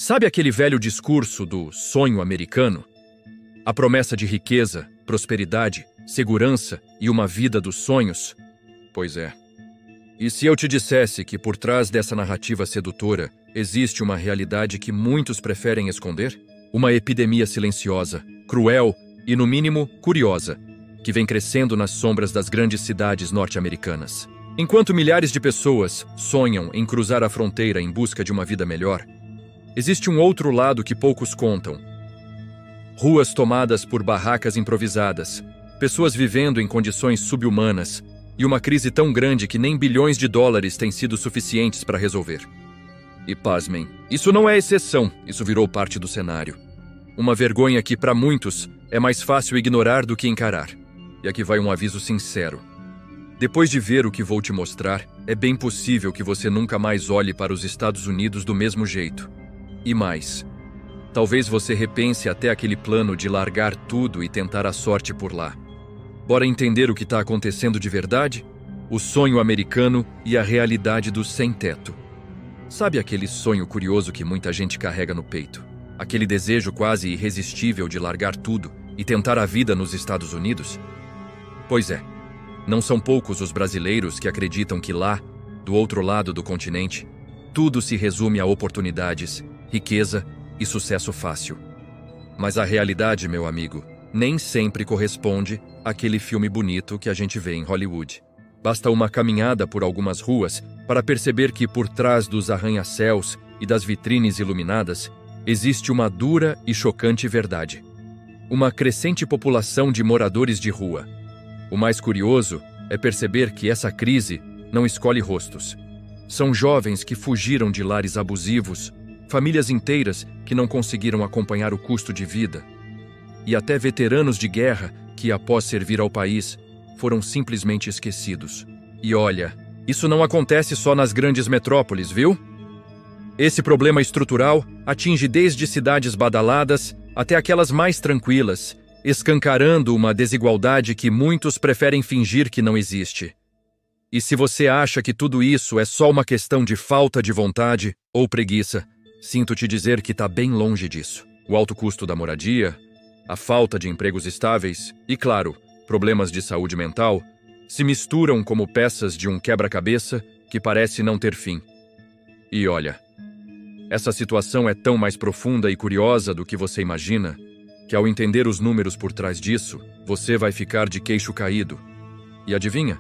Sabe aquele velho discurso do sonho americano? A promessa de riqueza, prosperidade, segurança e uma vida dos sonhos? Pois é. E se eu te dissesse que por trás dessa narrativa sedutora existe uma realidade que muitos preferem esconder? Uma epidemia silenciosa, cruel e, no mínimo, curiosa, que vem crescendo nas sombras das grandes cidades norte-americanas. Enquanto milhares de pessoas sonham em cruzar a fronteira em busca de uma vida melhor, existe um outro lado que poucos contam. Ruas tomadas por barracas improvisadas, pessoas vivendo em condições subhumanas e uma crise tão grande que nem bilhões de dólares têm sido suficientes para resolver. E pasmem, isso não é exceção, isso virou parte do cenário. Uma vergonha que, para muitos, é mais fácil ignorar do que encarar. E aqui vai um aviso sincero. Depois de ver o que vou te mostrar, é bem possível que você nunca mais olhe para os Estados Unidos do mesmo jeito. E mais, talvez você repense até aquele plano de largar tudo e tentar a sorte por lá. Bora entender o que está acontecendo de verdade? O sonho americano e a realidade do sem-teto. Sabe aquele sonho curioso que muita gente carrega no peito? Aquele desejo quase irresistível de largar tudo e tentar a vida nos Estados Unidos? Pois é, não são poucos os brasileiros que acreditam que lá, do outro lado do continente, tudo se resume a oportunidades, riqueza e sucesso fácil. Mas a realidade, meu amigo, nem sempre corresponde àquele filme bonito que a gente vê em Hollywood. Basta uma caminhada por algumas ruas para perceber que por trás dos arranha-céus e das vitrines iluminadas existe uma dura e chocante verdade. Uma crescente população de moradores de rua. O mais curioso é perceber que essa crise não escolhe rostos. São jovens que fugiram de lares abusivos, famílias inteiras que não conseguiram acompanhar o custo de vida, e até veteranos de guerra que, após servir ao país, foram simplesmente esquecidos. E olha, isso não acontece só nas grandes metrópoles, viu? Esse problema estrutural atinge desde cidades badaladas até aquelas mais tranquilas, escancarando uma desigualdade que muitos preferem fingir que não existe. E se você acha que tudo isso é só uma questão de falta de vontade ou preguiça, sinto te dizer que está bem longe disso. O alto custo da moradia, a falta de empregos estáveis e, claro, problemas de saúde mental se misturam como peças de um quebra-cabeça que parece não ter fim. E olha, essa situação é tão mais profunda e curiosa do que você imagina, que ao entender os números por trás disso, você vai ficar de queixo caído. E adivinha?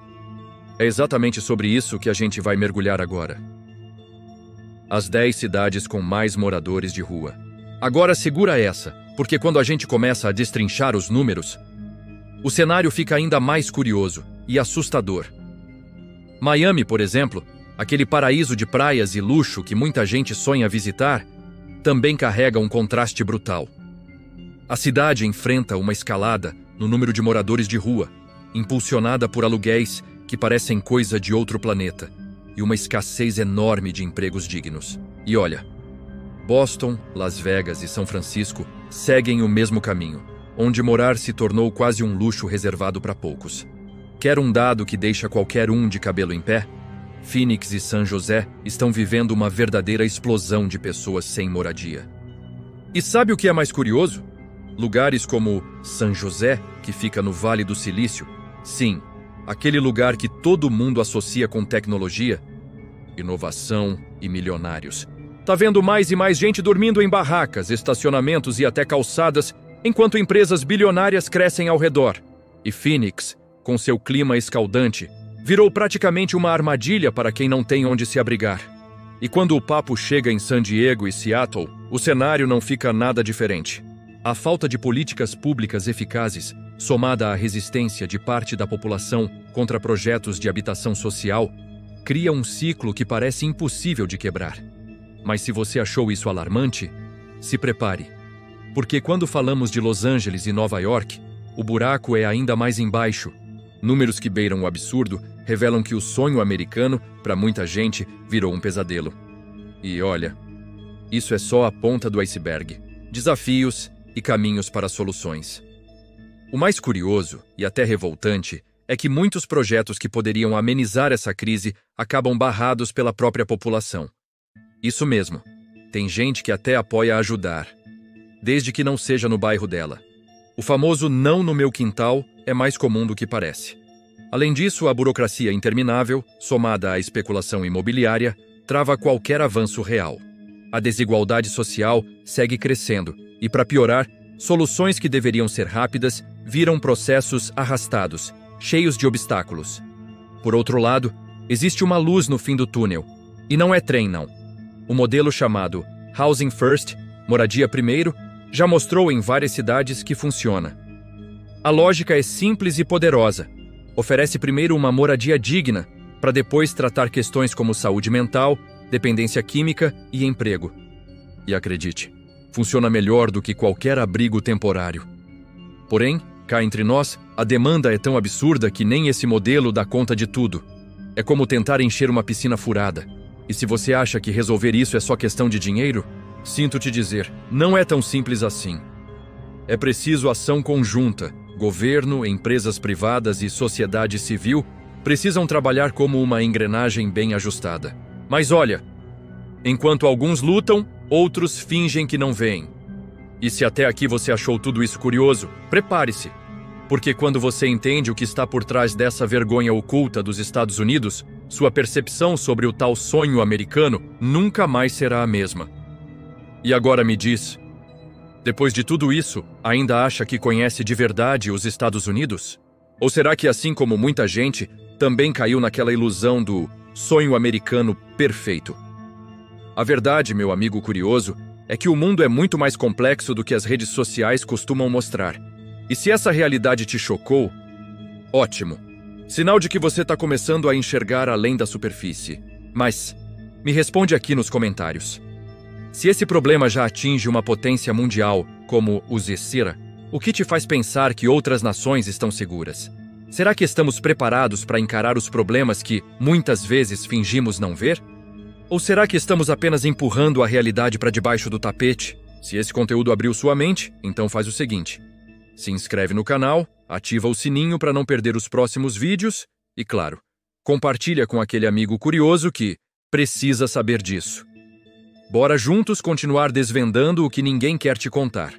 É exatamente sobre isso que a gente vai mergulhar agora. As 10 cidades com mais moradores de rua. Agora segura essa, porque quando a gente começa a destrinchar os números, o cenário fica ainda mais curioso e assustador. Miami, por exemplo, aquele paraíso de praias e luxo que muita gente sonha visitar, também carrega um contraste brutal. A cidade enfrenta uma escalada no número de moradores de rua, impulsionada por aluguéis que parecem coisa de outro planeta, e uma escassez enorme de empregos dignos. E olha, Boston, Las Vegas e São Francisco seguem o mesmo caminho, onde morar se tornou quase um luxo reservado para poucos. Quer um dado que deixa qualquer um de cabelo em pé? Phoenix e San José estão vivendo uma verdadeira explosão de pessoas sem moradia. E sabe o que é mais curioso? Lugares como San José, que fica no Vale do Silício, sim, aquele lugar que todo mundo associa com tecnologia, inovação e milionários. Tá vendo mais e mais gente dormindo em barracas, estacionamentos e até calçadas, enquanto empresas bilionárias crescem ao redor. E Phoenix, com seu clima escaldante, virou praticamente uma armadilha para quem não tem onde se abrigar. E quando o papo chega em San Diego e Seattle, o cenário não fica nada diferente. A falta de políticas públicas eficazes, somada à resistência de parte da população contra projetos de habitação social, cria um ciclo que parece impossível de quebrar. Mas se você achou isso alarmante, se prepare. Porque quando falamos de Los Angeles e Nova York, o buraco é ainda mais embaixo. Números que beiram o absurdo revelam que o sonho americano, para muita gente, virou um pesadelo. E olha, isso é só a ponta do iceberg. Desafios e caminhos para soluções. O mais curioso, e até revoltante, é que muitos projetos que poderiam amenizar essa crise acabam barrados pela própria população. Isso mesmo. tem gente que até apoia ajudar, desde que não seja no bairro dela. O famoso "não no meu quintal" é mais comum do que parece. Além disso, a burocracia interminável, somada à especulação imobiliária, trava qualquer avanço real. A desigualdade social segue crescendo e, para piorar, soluções que deveriam ser rápidas viram processos arrastados, cheios de obstáculos. Por outro lado, existe uma luz no fim do túnel. E não é trem, não. O modelo chamado Housing First, moradia primeiro, já mostrou em várias cidades que funciona. A lógica é simples e poderosa. Oferece primeiro uma moradia digna, para depois tratar questões como saúde mental, dependência química e emprego. E acredite, funciona melhor do que qualquer abrigo temporário. Porém, cá entre nós, a demanda é tão absurda que nem esse modelo dá conta de tudo. É como tentar encher uma piscina furada. E se você acha que resolver isso é só questão de dinheiro, sinto te dizer, não é tão simples assim. É preciso ação conjunta. Governo, empresas privadas e sociedade civil precisam trabalhar como uma engrenagem bem ajustada. Mas olha, enquanto alguns lutam, outros fingem que não veem. E se até aqui você achou tudo isso curioso, prepare-se. Porque quando você entende o que está por trás dessa vergonha oculta dos Estados Unidos, sua percepção sobre o tal sonho americano nunca mais será a mesma. E agora me diz, depois de tudo isso, ainda acha que conhece de verdade os Estados Unidos? Ou será que, assim como muita gente, também caiu naquela ilusão do sonho americano perfeito? A verdade, meu amigo curioso, é que o mundo é muito mais complexo do que as redes sociais costumam mostrar. E se essa realidade te chocou, ótimo. Sinal de que você está começando a enxergar além da superfície. Mas, me responde aqui nos comentários. Se esse problema já atinge uma potência mundial, como o Zecira, o que te faz pensar que outras nações estão seguras? Será que estamos preparados para encarar os problemas que, muitas vezes, fingimos não ver? Ou será que estamos apenas empurrando a realidade para debaixo do tapete? Se esse conteúdo abriu sua mente, então faz o seguinte. Se inscreve no canal, ativa o sininho para não perder os próximos vídeos e, claro, compartilha com aquele amigo curioso que precisa saber disso. Bora juntos continuar desvendando o que ninguém quer te contar.